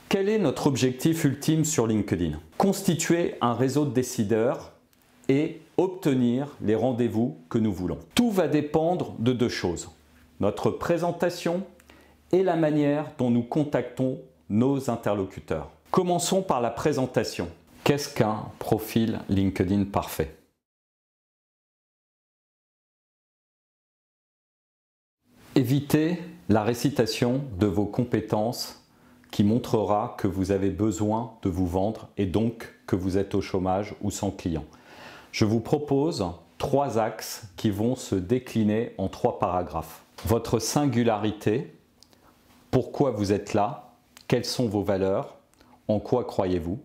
Quel est notre objectif ultime sur LinkedIn? Constituer un réseau de décideurs et obtenir les rendez-vous que nous voulons. Tout va dépendre de deux choses: notre présentation et la manière dont nous contactons nos interlocuteurs. Commençons par la présentation. Qu'est-ce qu'un profil LinkedIn parfait? Évitez la récitation de vos compétences qui montrera que vous avez besoin de vous vendre et donc que vous êtes au chômage ou sans client. Je vous propose 3 axes qui vont se décliner en 3 paragraphes. Votre singularité, pourquoi vous êtes là, quelles sont vos valeurs, en quoi croyez-vous,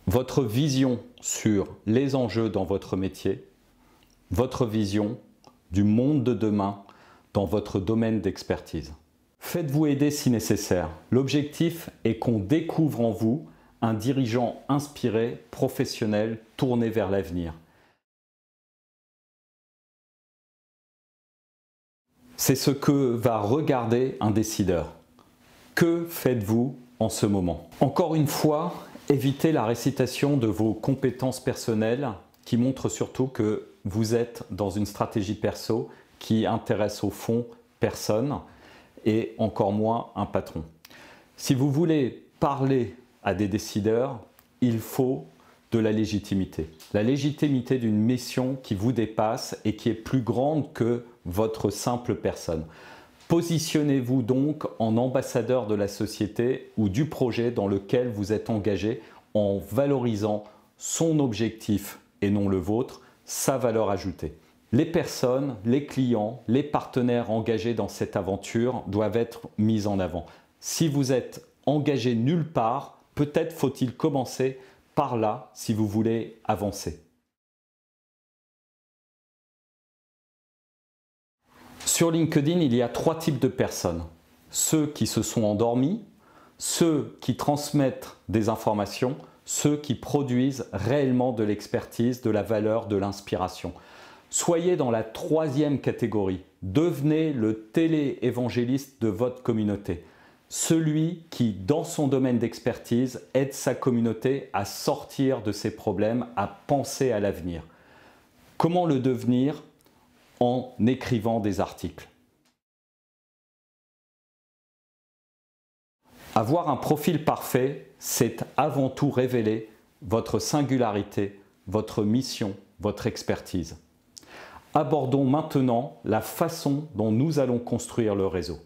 votre vision sur les enjeux dans votre métier, votre vision du monde de demain dans votre domaine d'expertise. Faites-vous aider si nécessaire. L'objectif est qu'on découvre en vous un dirigeant inspiré, professionnel, tourné vers l'avenir. C'est ce que va regarder un décideur. Que faites-vous en ce moment? Encore une fois, évitez la récitation de vos compétences personnelles qui montrent surtout que vous êtes dans une stratégie perso qui intéresse au fond personne et encore moins un patron. Si vous voulez parler à des décideurs, il faut de la légitimité. La légitimité d'une mission qui vous dépasse et qui est plus grande que votre simple personne. Positionnez-vous donc en ambassadeur de la société ou du projet dans lequel vous êtes engagé en valorisant son objectif et non le vôtre, sa valeur ajoutée. Les personnes, les clients, les partenaires engagés dans cette aventure doivent être mis en avant. Si vous êtes engagé nulle part, peut-être faut-il commencer par là si vous voulez avancer. Sur LinkedIn, il y a 3 types de personnes. Ceux qui se sont endormis, ceux qui transmettent des informations, ceux qui produisent réellement de l'expertise, de la valeur, de l'inspiration. Soyez dans la 3e catégorie. Devenez le télé-évangéliste de votre communauté. Celui qui, dans son domaine d'expertise, aide sa communauté à sortir de ses problèmes, à penser à l'avenir. Comment le devenir? En écrivant des articles. Avoir un profil parfait, c'est avant tout révéler votre singularité, votre mission, votre expertise. Abordons maintenant la façon dont nous allons construire le réseau.